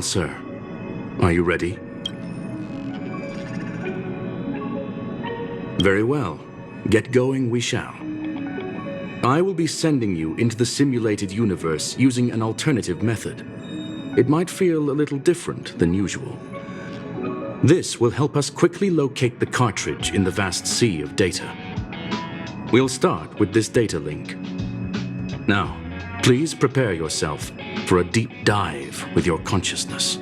Well, sir, are you ready? Very well. Get going we shall. I will be sending you into the simulated universe using an alternative method. It might feel a little different than usual. This will help us quickly locate the cartridge in the vast sea of data. We'll start with this data link. Now, please prepare yourself for a deep dive with your consciousness.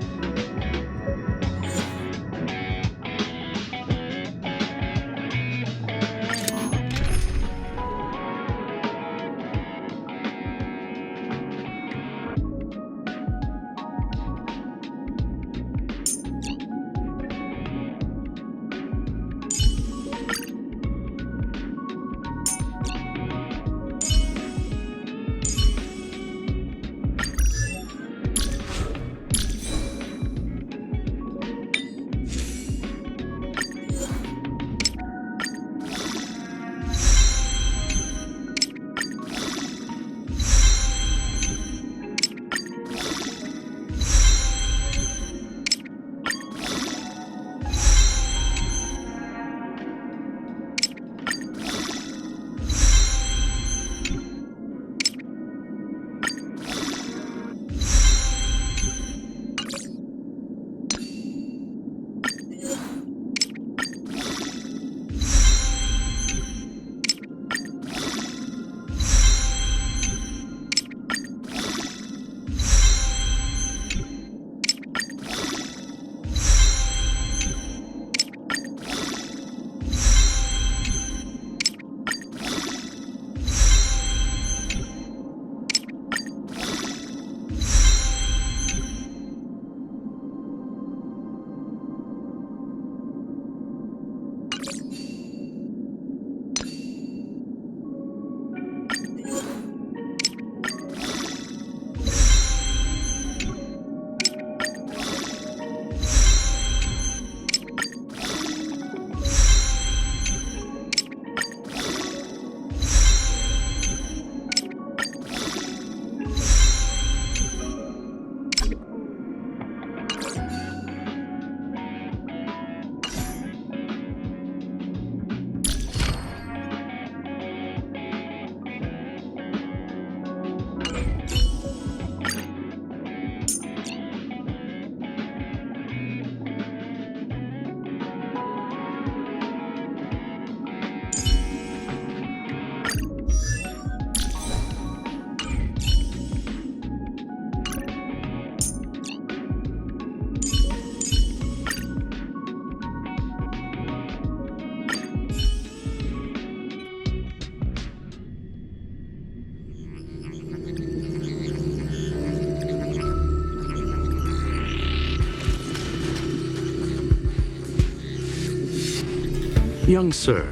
Young sir,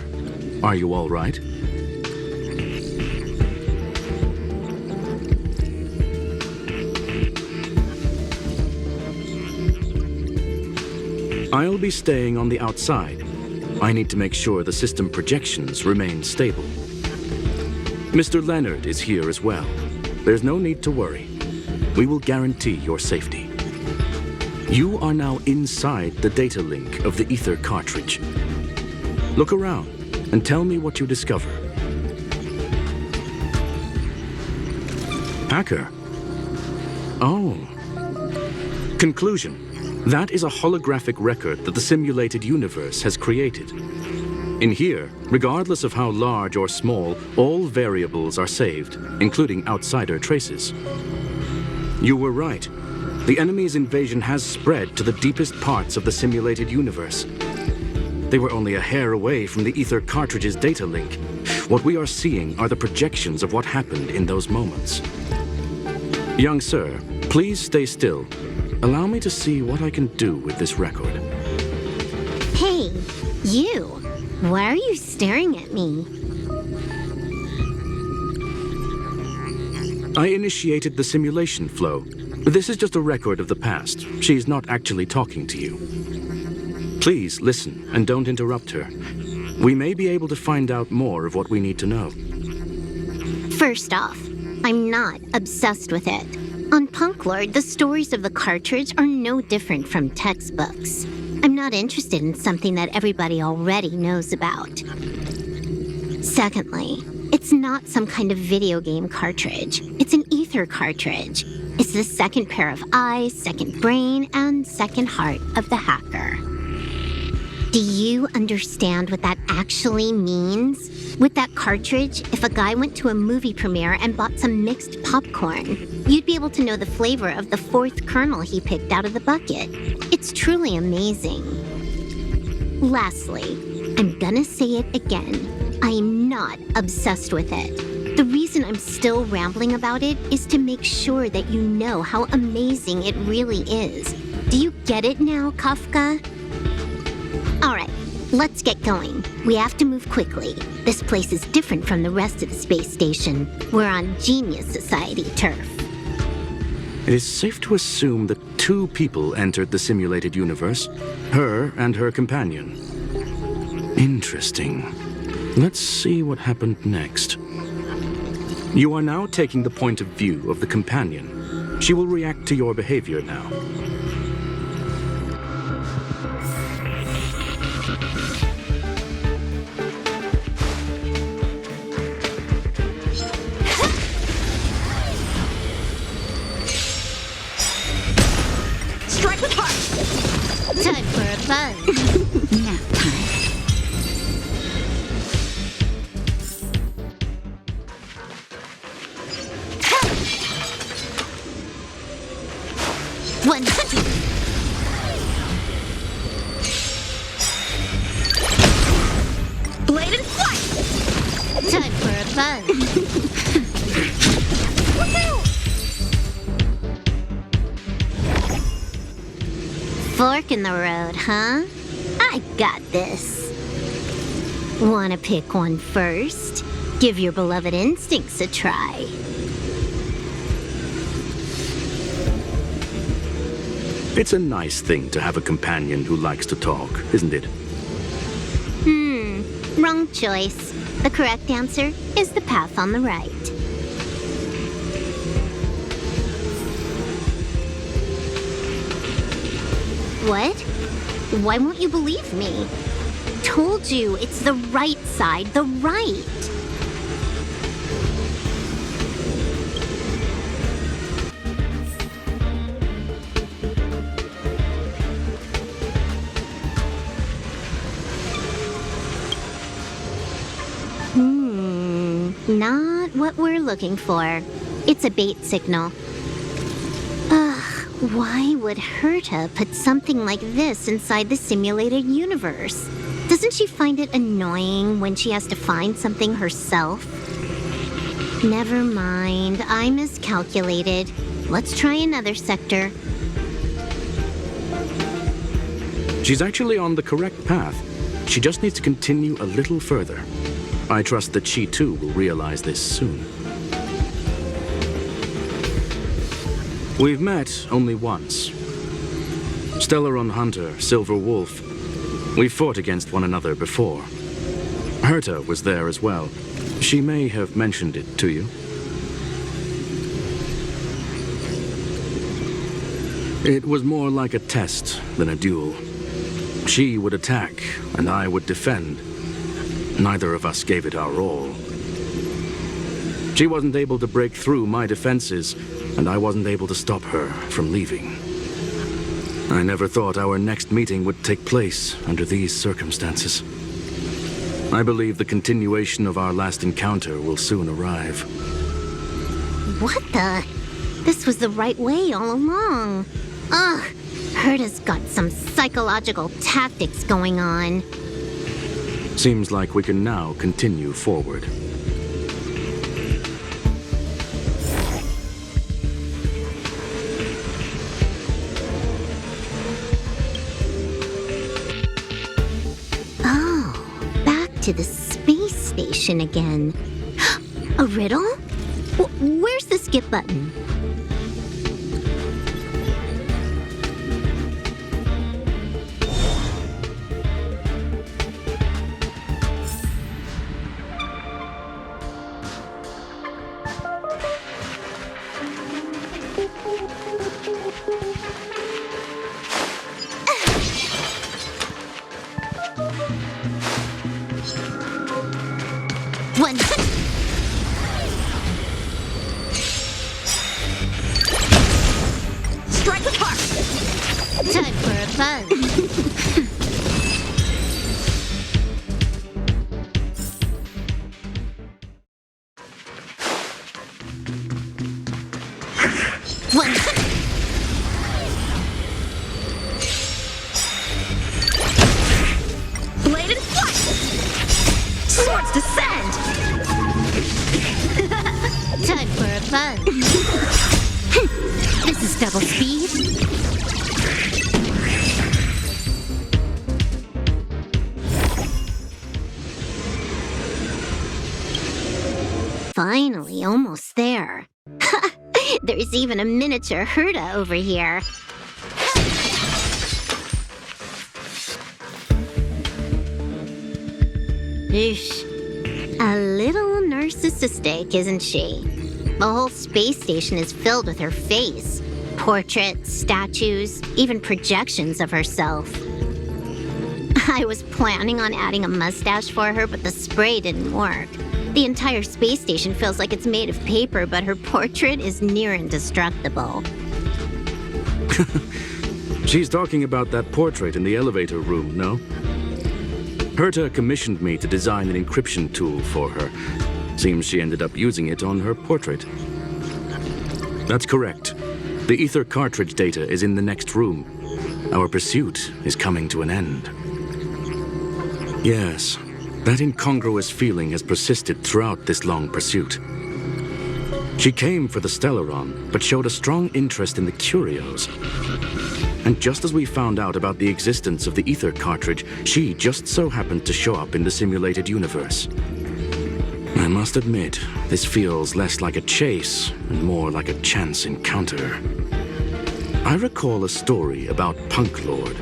are you all right? I'll be staying on the outside. I need to make sure the system projections remain stable. Mr. Leonard is here as well. There's no need to worry. We will guarantee your safety. You are now inside the data link of the ether cartridge. Look around and tell me what you discover. Hacker. Oh. Conclusion. That is a holographic record that the simulated universe has created. In here, regardless of how large or small, all variables are saved, including outsider traces. You were right. The enemy's invasion has spread to the deepest parts of the simulated universe. They were only a hair away from the ether cartridge's data link. What we are seeing are the projections of what happened in those moments. Young sir, please stay still. Allow me to see what I can do with this record. Hey, you! Why are you staring at me? I initiated the simulation flow. This is just a record of the past. She's not actually talking to you. Please listen and don't interrupt her. We may be able to find out more of what we need to know. First off, I'm not obsessed with it. On Punklorde, the stories of the cartridge are no different from textbooks. I'm not interested in something that everybody already knows about. Secondly, it's not some kind of video game cartridge. It's an ether cartridge. It's the second pair of eyes, second brain, and second heart of the hacker. Do you understand what that actually means? With that cartridge, if a guy went to a movie premiere and bought some mixed popcorn, you'd be able to know the flavor of the fourth kernel he picked out of the bucket. It's truly amazing. Lastly, I'm gonna say it again. I am not obsessed with it. The reason I'm still rambling about it is to make sure that you know how amazing it really is. Do you get it now, Kafka? Alright, let's get going. We have to move quickly. This place is different from the rest of the space station. We're on Genius Society turf. It is safe to assume that 2 people entered the simulated universe, her and her companion. Interesting. Let's see what happened next. You are now taking the point of view of the companion. She will react to your behavior now. Strike with heart! Time for a buzz. Nap time. One hunting! Blade and flight! Time for a buzz. Fork in the road, huh? I got this. Wanna pick one first? Give your beloved instincts a try. It's a nice thing to have a companion who likes to talk, isn't it? Wrong choice. The correct answer is the path on the right. What? Why won't you believe me? Told you, it's the right side, the right. Not what we're looking for. It's a bait signal. Ugh, why would Herta put something like this inside the simulated universe? Doesn't she find it annoying when she has to find something herself? Never mind, I miscalculated. Let's try another sector. She's actually on the correct path. She just needs to continue a little further. I trust that she too will realize this soon. We've met only once. Stellaron Hunter, Silver Wolf. We fought against one another before. Herta was there as well. She may have mentioned it to you. It was more like a test than a duel. She would attack, and I would defend. Neither of us gave it our all. She wasn't able to break through my defenses, and I wasn't able to stop her from leaving. I never thought our next meeting would take place under these circumstances. I believe the continuation of our last encounter will soon arrive. What the? This was the right way all along. Ugh, Herta's got some psychological tactics going on. Seems like we can now continue forward. Oh, back to the space station again. A riddle? Where's the skip button? a fun. One. Bladed flight. Swords descend. Time for a fun. This is double speed. Finally, almost there. There's even a miniature Herta over here. Eesh. A little narcissistic, isn't she? The whole space station is filled with her face. Portraits, statues, even projections of herself. I was planning on adding a mustache for her, but the spray didn't work. The entire space station feels like it's made of paper, but her portrait is near indestructible. She's talking about that portrait in the elevator room, no? Herta commissioned me to design an encryption tool for her. Seems she ended up using it on her portrait. That's correct. The ether cartridge data is in the next room. Our pursuit is coming to an end. Yes. That incongruous feeling has persisted throughout this long pursuit. She came for the Stellaron, but showed a strong interest in the curios. And just as we found out about the existence of the ether cartridge, she just so happened to show up in the simulated universe. I must admit, this feels less like a chase and more like a chance encounter. I recall a story about Punklorde.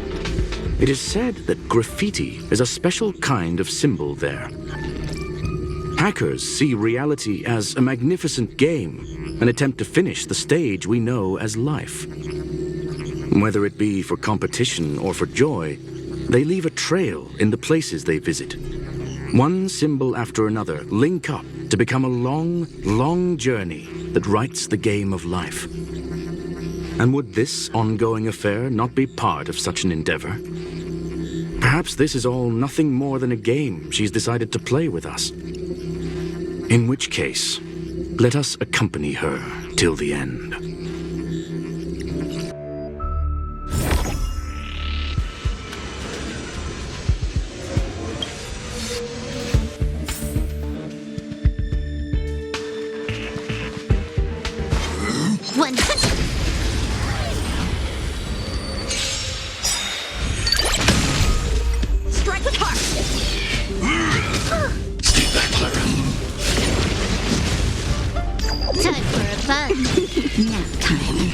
It is said that graffiti is a special kind of symbol there. Hackers see reality as a magnificent game, an attempt to finish the stage we know as life. Whether it be for competition or for joy, they leave a trail in the places they visit. One symbol after another link up to become a long, long journey that writes the game of life. And would this ongoing affair not be part of such an endeavor? Perhaps this is all nothing more than a game she's decided to play with us. In which case, let us accompany her till the end. One. Strike with heart. Stay back, Clara. Time for a fun. Nap time.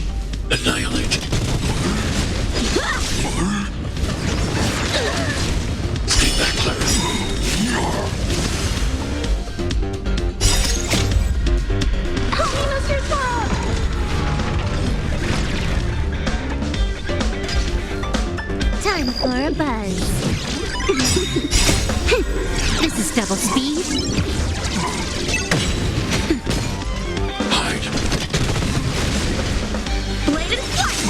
Annihilate. Stay back, Clara. Help me, Mr. Frog! Time for a buzz. This is double speed. Hide. Bladed flight.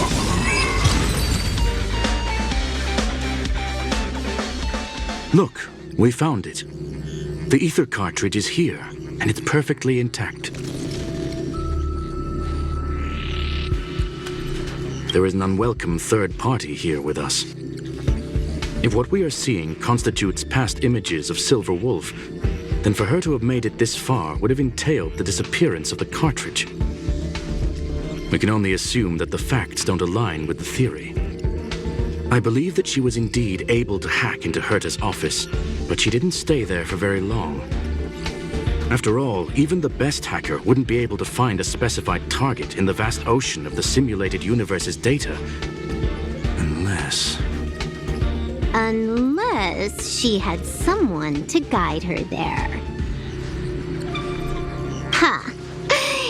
Look, we found it. The ether cartridge is here, and it's perfectly intact. There is an unwelcome third party here with us. If what we are seeing constitutes past images of Silver Wolf, then for her to have made it this far would have entailed the disappearance of the cartridge. We can only assume that the facts don't align with the theory. I believe that she was indeed able to hack into Herta's office, but she didn't stay there for very long. After all, even the best hacker wouldn't be able to find a specified target in the vast ocean of the simulated universe's data. Unless she had someone to guide her there. Ha!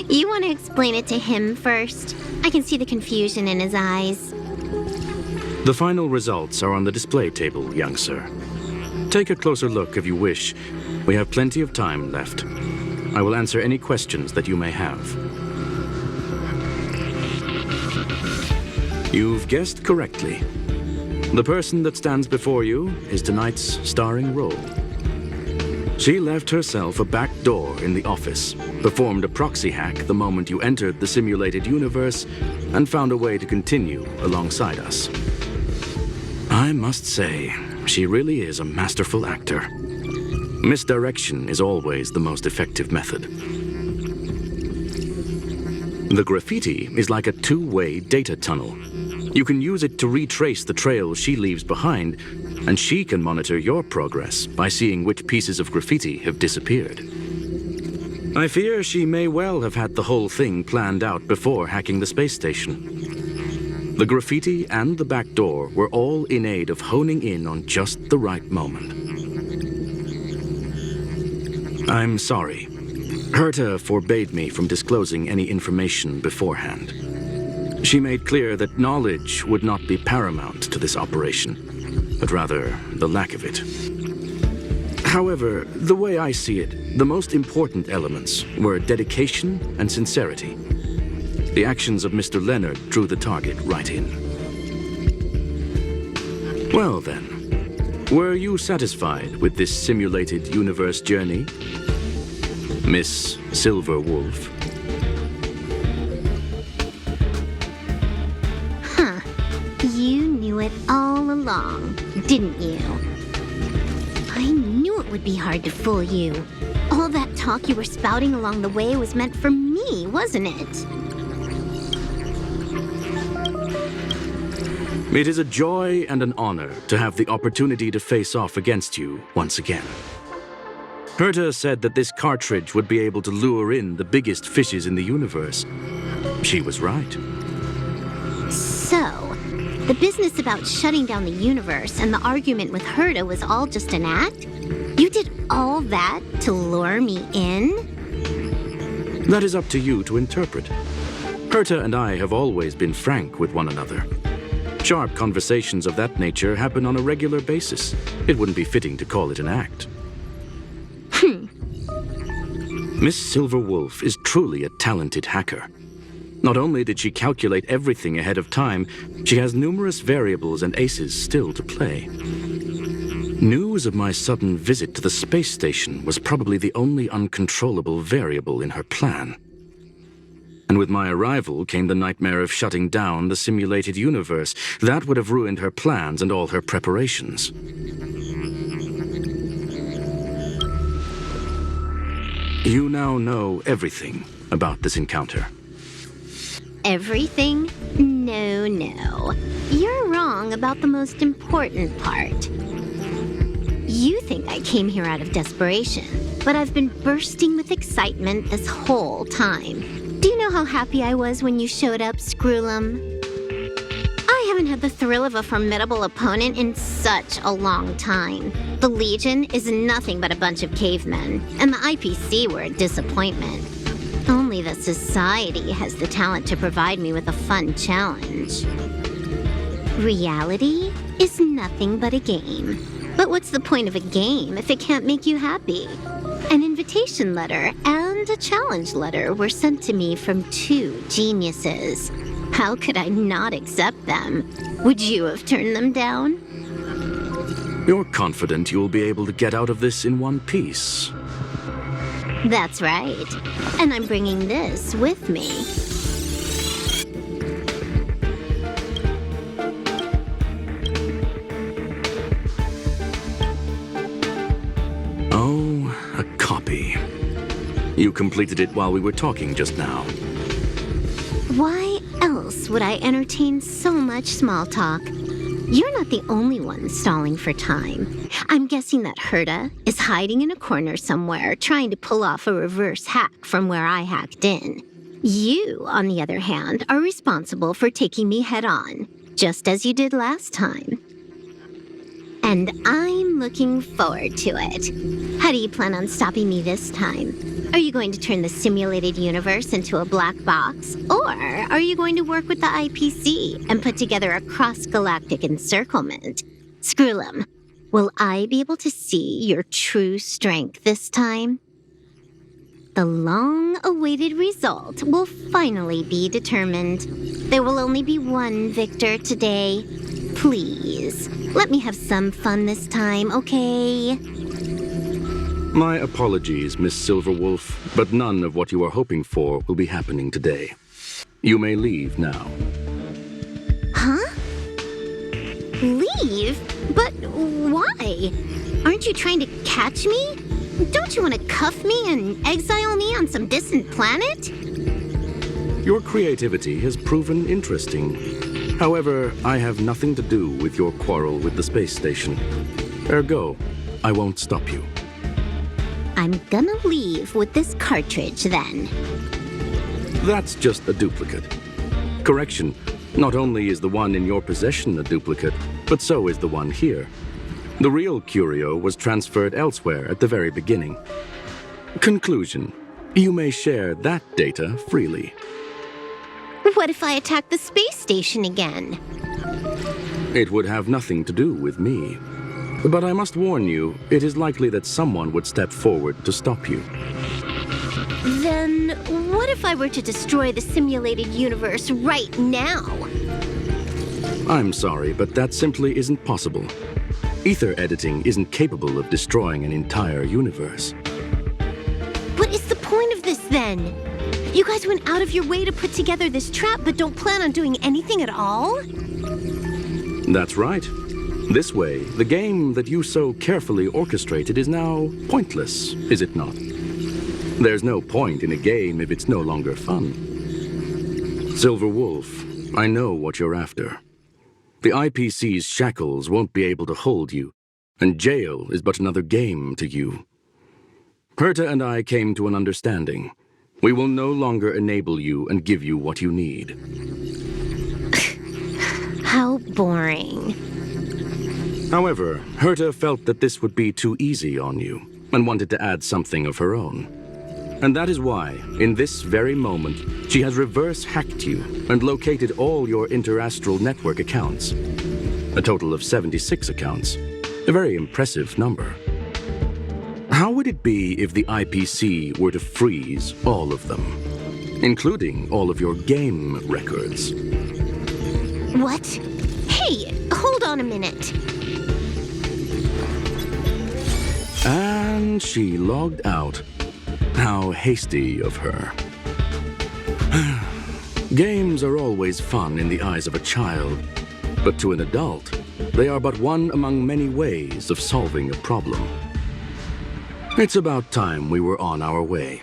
You want to explain it to him first? I can see the confusion in his eyes. The final results are on the display table, young sir. Take a closer look if you wish. We have plenty of time left. I will answer any questions that you may have. You've guessed correctly. The person that stands before you is tonight's starring role. She left herself a back door in the office, performed a proxy hack the moment you entered the simulated universe, and found a way to continue alongside us. I must say, she really is a masterful actor. Misdirection is always the most effective method. The graffiti is like a two-way data tunnel. You can use it to retrace the trail she leaves behind, and she can monitor your progress by seeing which pieces of graffiti have disappeared. I fear she may well have had the whole thing planned out before hacking the space station. The graffiti and the back door were all in aid of honing in on just the right moment. I'm sorry. Herta forbade me from disclosing any information beforehand. She made clear that knowledge would not be paramount to this operation, but rather the lack of it. However, the way I see it, the most important elements were dedication and sincerity. The actions of Mr. Leonard drew the target right in. Well then, were you satisfied with this simulated universe journey, Miss Silver Wolf? You knew it all along, didn't you? I knew it would be hard to fool you. All that talk you were spouting along the way was meant for me, wasn't it? It is a joy and an honor to have the opportunity to face off against you once again. Herta said that this cartridge would be able to lure in the biggest fishes in the universe. She was right. So, the business about shutting down the universe and the argument with Herta was all just an act? You did all that to lure me in? That is up to you to interpret. Herta and I have always been frank with one another. Sharp conversations of that nature happen on a regular basis. It wouldn't be fitting to call it an act. Miss Silver Wolf is truly a talented hacker. Not only did she calculate everything ahead of time, she has numerous variables and aces still to play. News of my sudden visit to the space station was probably the only uncontrollable variable in her plan. And with my arrival came the nightmare of shutting down the simulated universe. That would have ruined her plans and all her preparations. You now know everything about this encounter. Everything? No. You're wrong about the most important part. You think I came here out of desperation, but I've been bursting with excitement this whole time. Do you know how happy I was when you showed up, Screwlum? I haven't had the thrill of a formidable opponent in such a long time. The Legion is nothing but a bunch of cavemen, and the IPC were a disappointment. Only the Society has the talent to provide me with a fun challenge. Reality is nothing but a game. But what's the point of a game if it can't make you happy? An invitation letter and a challenge letter were sent to me from two geniuses. How could I not accept them? Would you have turned them down? You're confident you'll be able to get out of this in one piece. That's right. And I'm bringing this with me. Oh, a copy. You completed it while we were talking just now. Why else would I entertain so much small talk? You're not the only one stalling for time. I'm guessing that Herta is hiding in a corner somewhere trying to pull off a reverse hack from where I hacked in. You, on the other hand, are responsible for taking me head-on, just as you did last time. And I'm looking forward to it. How do you plan on stopping me this time? Are you going to turn the simulated universe into a black box? Or are you going to work with the IPC and put together a cross-galactic encirclement? Screwlum, will I be able to see your true strength this time? The long-awaited result will finally be determined. There will only be one victor today. Please, let me have some fun this time, okay? My apologies, Miss Silverwolf, but none of what you are hoping for will be happening today. You may leave now. Huh? Leave? But why? Aren't you trying to catch me? Don't you want to cuff me and exile me on some distant planet? Your creativity has proven interesting. However, I have nothing to do with your quarrel with the space station. Ergo, I won't stop you. I'm gonna leave with this cartridge then. That's just a duplicate. Correction, not only is the one in your possession a duplicate, but so is the one here. The real curio was transferred elsewhere at the very beginning. Conclusion, you may share that data freely. What if I attack the space station again? It would have nothing to do with me. But I must warn you, it is likely that someone would step forward to stop you. Then what if I were to destroy the simulated universe right now? I'm sorry, but that simply isn't possible. Ether editing isn't capable of destroying an entire universe. What is the point of this then? You guys went out of your way to put together this trap but don't plan on doing anything at all? That's right. This way, the game that you so carefully orchestrated is now pointless, is it not? There's no point in a game if it's no longer fun. Silver Wolf, I know what you're after. The IPC's shackles won't be able to hold you, and jail is but another game to you. Herta and I came to an understanding. We will no longer enable you and give you what you need. How boring. However, Herta felt that this would be too easy on you, and wanted to add something of her own. And that is why, in this very moment, she has reverse-hacked you and located all your interastral network accounts. A total of 76 accounts. A very impressive number. How would it be if the IPC were to freeze all of them, including all of your game records? What? Hey, hold on a minute. And she logged out. How hasty of her. Games are always fun in the eyes of a child, but to an adult, they are but one among many ways of solving a problem. It's about time we were on our way.